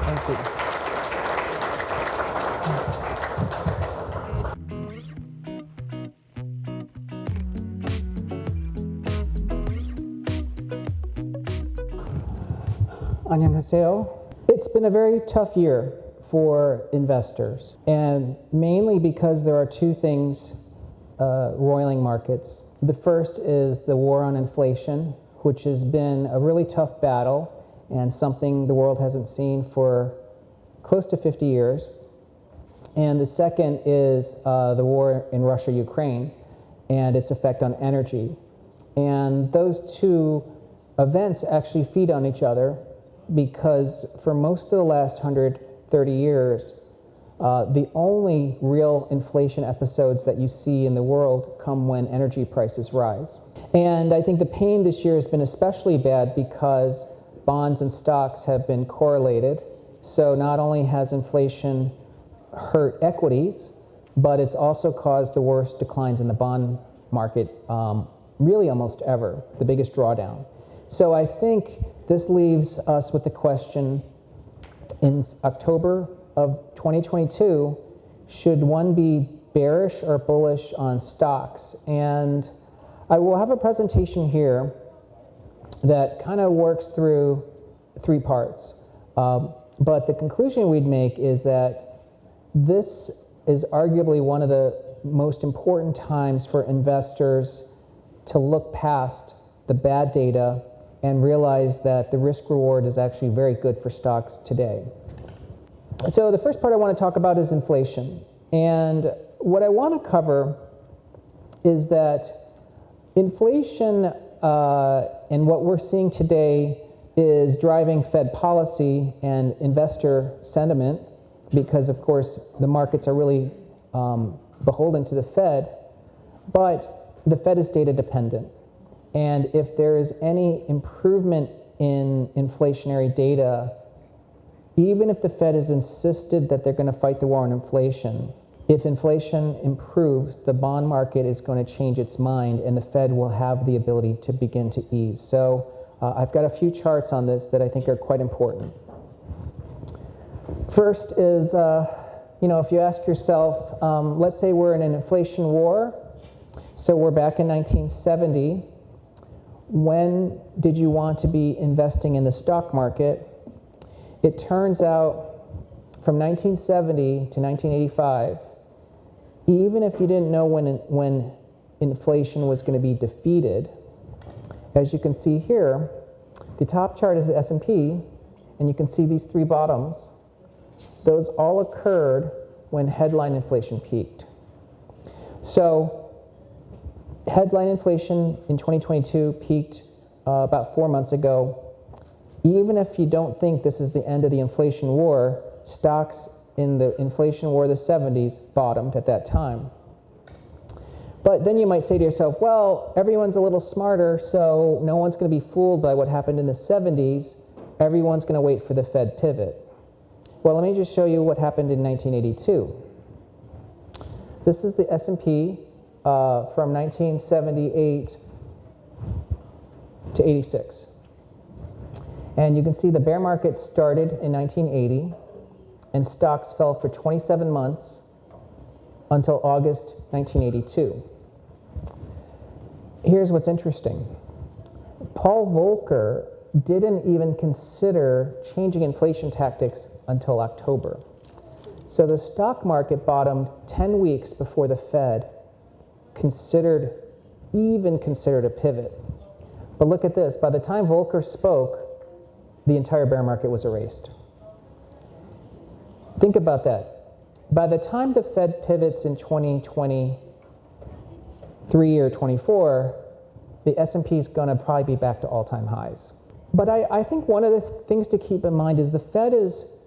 Thank you. 안녕하세요. It's been a very tough year for investors, and mainly because there are two things roiling markets. The first is the war on inflation, which has been a really tough battle and something the world hasn't seen for close to 50 years. And the second is the war in Russia-Ukraine and its effect on energy. And those two events actually feed on each other, because for most of the last 130 years, the only real inflation episodes that you see in the world come when energy prices rise. And I think the pain this year has been especially bad because bonds and stocks have been correlated. So not only has inflation hurt equities, but it's also caused the worst declines in the bond market really almost ever, the biggest drawdown. So I think this leaves us with the question, in October of 2022, should one be bearish or bullish on stocks? And I will have a presentation here that kind of works through three parts. But the conclusion we'd make is that this is arguably one of the most important times for investors to look past the bad data and realize that the risk reward is actually very good for stocks today. So the first part I want to talk about is inflation. And what I want to cover is that inflation and what we're seeing today is driving Fed policy and investor sentiment, because of course the markets are really beholden to the Fed, but the Fed is data dependent. And if there is any improvement in inflationary data, even if the Fed has insisted that they're going to fight the war on inflation, if inflation improves, the bond market is going to change its mind and the Fed will have the ability to begin to ease. So I've got a few charts on this that I think are quite important. First is, if you ask yourself, let's say we're in an inflation war, so we're back in 1970. When did you want to be investing in the stock market? It turns out from 1970 to 1985, even if you didn't know when inflation was going to be defeated, as you can see here, the top chart is the S&P, and you can see these three bottoms. Those all occurred when headline inflation peaked. So headline inflation in 2022 peaked about 4 months ago. Even if you don't think this is the end of the inflation war, stocks in the inflation war of the 70s bottomed at that time. But then you might say to yourself, well, everyone's a little smarter, so no one's going to be fooled by what happened in the 70s. Everyone's going to wait for the Fed pivot. Well, let me just show you what happened in 1982. This is the S&P from 1978 to 86. And you can see the bear market started in 1980, and stocks fell for 27 months until August 1982. Here's what's interesting. Paul Volcker didn't even consider changing inflation tactics until October. So the stock market bottomed 10 weeks before the Fed considered a pivot. But look at this. By the time Volcker spoke, the entire bear market was erased. Think about that. By the time the Fed pivots in 2023 or 24, the S&P is going to probably be back to all-time highs. But I think one of the things to keep in mind is the Fed has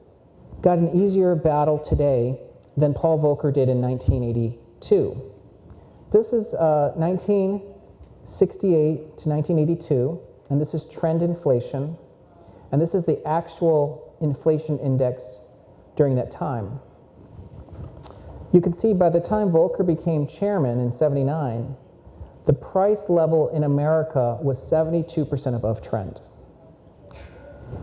got an easier battle today than Paul Volcker did in 1982. This is 1968 to 1982, and this is trend inflation, and this is the actual inflation index during that time. You can see by the time Volcker became chairman in 79, the price level in America was 72% above trend.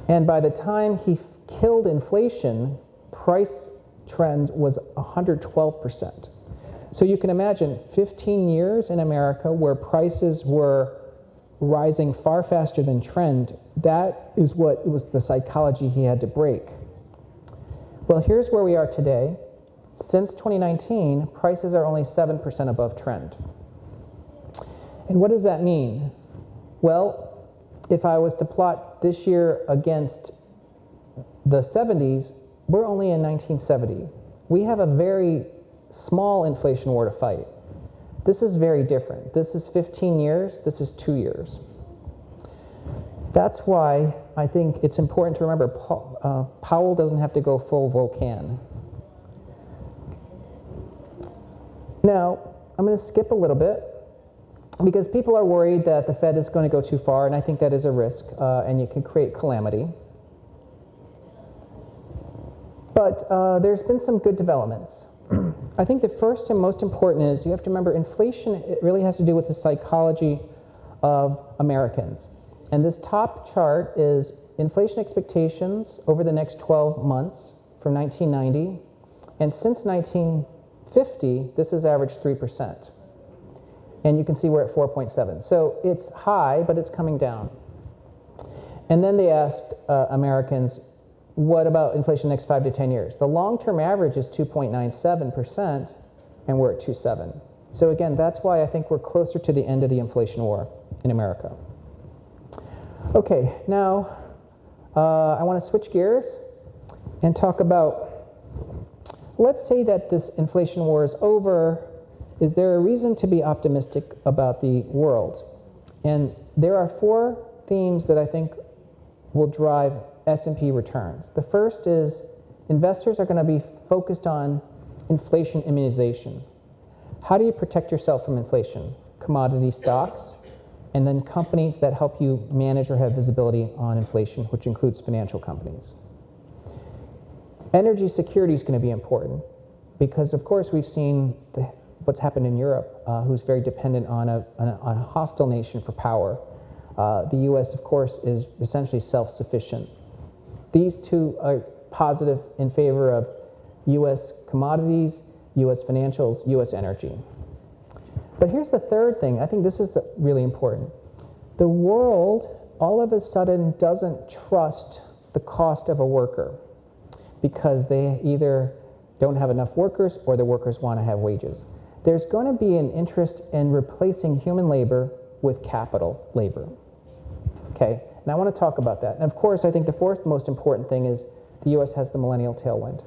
And by the time he killed inflation, price trend was 112%. So you can imagine 15 years in America where prices were rising far faster than trend. That is what it was, the psychology he had to break. Well, here's where we are today. Since 2019, prices are only 7% above trend. And what does that mean? Well, if I was to plot this year against the 70s, we're only in 1970. We have a very small inflation war to fight. This is very different. This is 15 years, this is 2 years. That's why I think it's important to remember Powell doesn't have to go full Volcan. Now, I'm going to skip a little bit because people are worried that the Fed is going to go too far, and I think that is a risk, and it can create calamity. But there's been some good developments. I think the first and most important is you have to remember inflation, it really has to do with the psychology of Americans. And this top chart is inflation expectations over the next 12 months from 1990. And since 1950, this has averaged 3%. And you can see we're at 4.7. So it's high, but it's coming down. And then they asked Americans, what about inflation the next 5 to 10 years? The long-term average is 2.97%, and we're at 2.7. So again, that's why I think we're closer to the end of the inflation war in America. Okay, now I want to switch gears and talk about, let's say that this inflation war is over. Is there a reason to be optimistic about the world? And there are 4 themes that I think will drive S&P returns. The first is investors are going to be focused on inflation immunization. How do you protect yourself from inflation? Commodity stocks, and then companies that help you manage or have visibility on inflation, which includes financial companies. Energy security is going to be important because, of course, we've seen what's happened in Europe, who's very dependent on a hostile nation for power. The U.S., of course, is essentially self-sufficient. These two are positive in favor of U.S. commodities, U.S. financials, U.S. energy. But here's the third thing. I think this is really important. The world, all of a sudden, doesn't trust the cost of a worker because they either don't have enough workers or the workers want to have wages. There's going to be an interest in replacing human labor with capital labor. Okay? And I want to talk about that. And of course, I think the fourth most important thing is the U.S. has the millennial tailwind.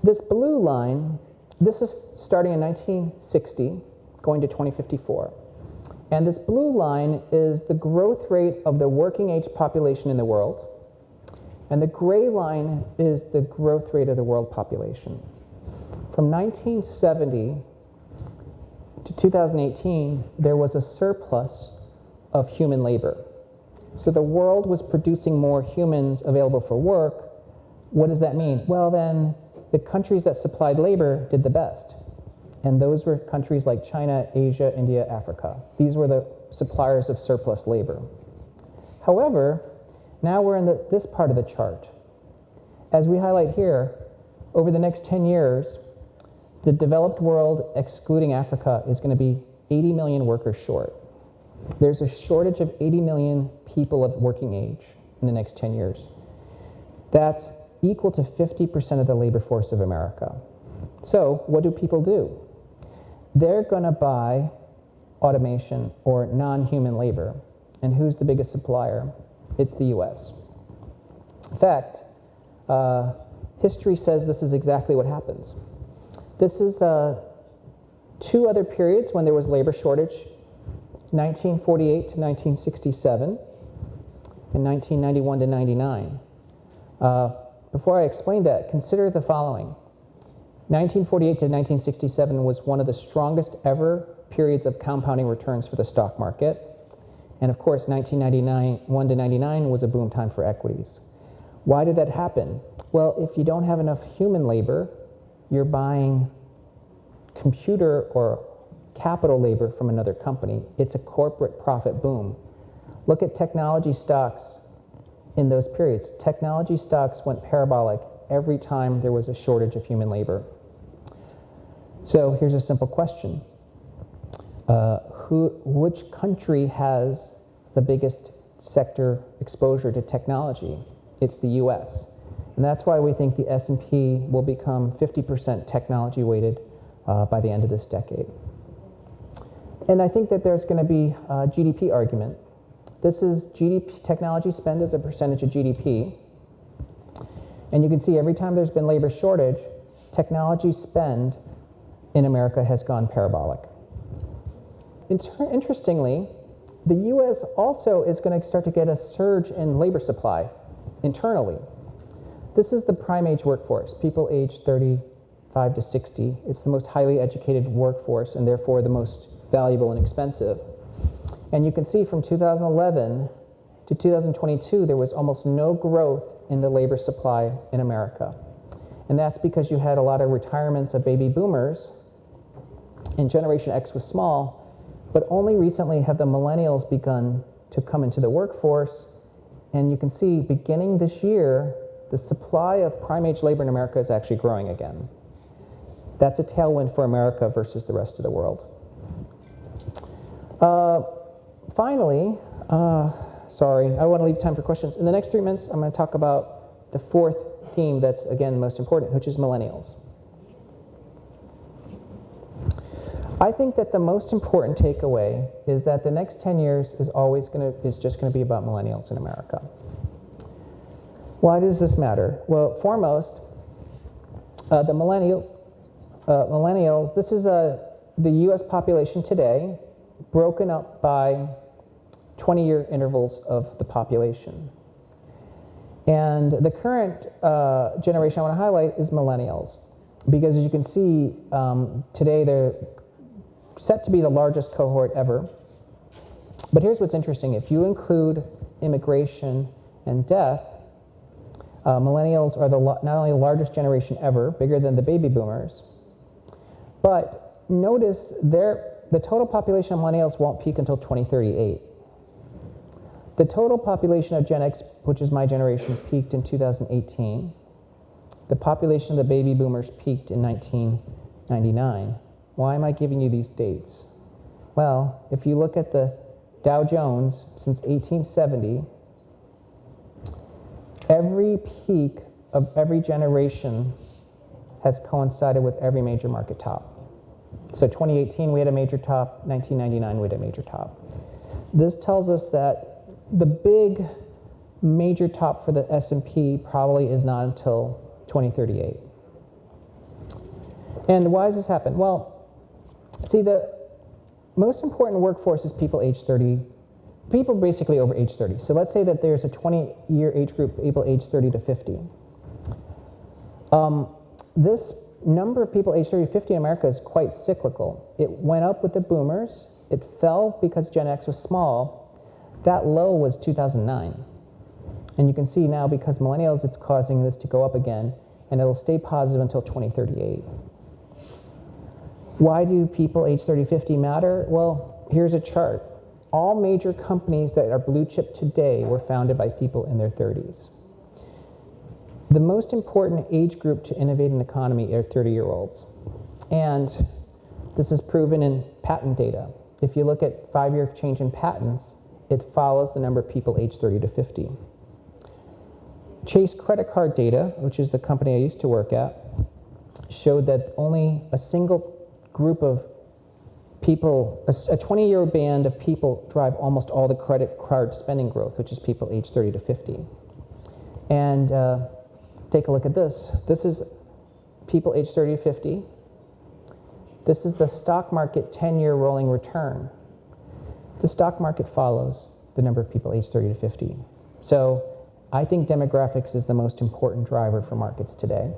This blue line, this is starting in 1960, going to 2054. And this blue line is the growth rate of the working age population in the world. And the gray line is the growth rate of the world population. From 1970 to 2018, there was a surplus of human labor. So the world was producing more humans available for work. What does that mean? Well, then the countries that supplied labor did the best. And those were countries like China, Asia, India, Africa. These were the suppliers of surplus labor. However, now we're in this part of the chart. As we highlight here, over the next 10 years, the developed world, excluding Africa, is going to be 80 million workers short. There's a shortage of 80 million people of working age in the next 10 years. That's equal to 50% of the labor force of America. So what do people do? They're going to buy automation or non-human labor. And who's the biggest supplier? It's the US. In fact, history says this is exactly what happens. This is 2 other periods when there was labor shortage, 1948 to 1967 and 1991 to 99. Before I explain that, consider the following. 1948 to 1967 was one of the strongest ever periods of compounding returns for the stock market. And of course, 1991 to 99 was a boom time for equities. Why did that happen? Well, if you don't have enough human labor, you're buying computer or capital labor from another company. It's a corporate profit boom. Look at technology stocks in those periods. Technology stocks went parabolic every time there was a shortage of human labor. So here's a simple question. Which country has the biggest sector exposure to technology? It's the US. And that's why we think the S&P will become 50% technology weighted by the end of this decade. And I think that there's going to be a GDP argument. This is GDP, technology spend as a percentage of GDP. And you can see every time there's been labor shortage, technology spend in America has gone parabolic. Interestingly, the US also is going to start to get a surge in labor supply internally. This is the prime age workforce, people aged 35 to 60. It's the most highly educated workforce and therefore the most valuable and expensive. And you can see from 2011 to 2022, there was almost no growth in the labor supply in America. And that's because you had a lot of retirements of baby boomers, and Generation X was small, but only recently have the millennials begun to come into the workforce. And you can see beginning this year, the supply of prime age labor in America is actually growing again. That's a tailwind for America versus the rest of the world. Finally, sorry, I want to leave time for questions. In the next 3 minutes, I'm going to talk about the fourth theme that's, again, most important, which is millennials. I think that the most important takeaway is that the next 10 years is just going to be about millennials in America. Why does this matter? Well, foremost, the millennials, this is the US population today, broken up by 20-year intervals of the population. And the current generation I want to highlight is millennials, because as you can see, today they're set to be the largest cohort ever. But here's what's interesting. If you include immigration and death, millennials are not only the largest generation ever, bigger than the baby boomers, but notice the total population of millennials won't peak until 2038. The total population of Gen X, which is my generation, peaked in 2018. The population of the baby boomers peaked in 1999. Why am I giving you these dates? Well, if you look at the Dow Jones since 1870, every peak of every generation has coincided with every major market top. So 2018 we had a major top, 1999 we had a major top. This tells us that the big major top for the S&P probably is not until 2038. And why does this happen? Well, see, the most important workforce is people age 30, people basically over age 30. So let's say that there's a 20-year age group, people age 30 to 50. This number of people age 30 to 50 in America is quite cyclical. It went up with the boomers. It fell because Gen X was small. That low was 2009. And you can see now because millennials, it's causing this to go up again, and it'll stay positive until 2038. Why do people age 30, 50 matter? Well, here's a chart. All major companies that are blue chip today were founded by people in their 30s. The most important age group to innovate an economy are 30-year-olds. And this is proven in patent data. If you look at 5-year change in patents, it follows the number of people aged 30 to 50. Chase credit card data, which is the company I used to work at, showed that only a single group of people, a 20-year band of people drive almost all the credit card spending growth, which is people aged 30 to 50. And take a look at this. This is people aged 30 to 50. This is the stock market 10-year rolling return. The stock market follows the number of people aged 30 to 50. So I think demographics is the most important driver for markets today.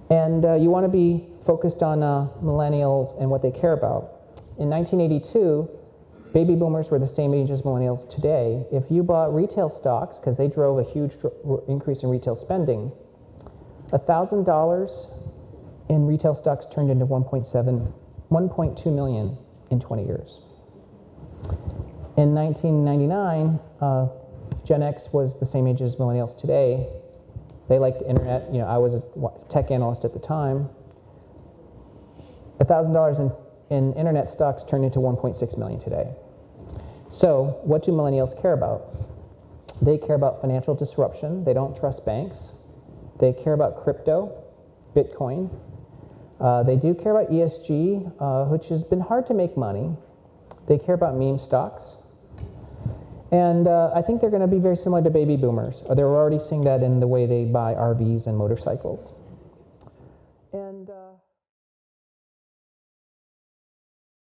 And you want to be focused on millennials and what they care about. In 1982, baby boomers were the same age as millennials today. If you bought retail stocks, because they drove a huge increase in retail spending, $1,000 in retail stocks turned into 1.2 million in 20 years. In 1999, Gen X was the same age as millennials today. They liked internet. You know, I was a tech analyst at the time. $1,000 in internet stocks turned into 1.6 million today. So what do millennials care about? They care about financial disruption. They don't trust banks. They care about crypto, Bitcoin. They do care about ESG, which has been hard to make money. They care about meme stocks. And I think they're going to be very similar to baby boomers. They're already seeing that in the way they buy RVs and motorcycles.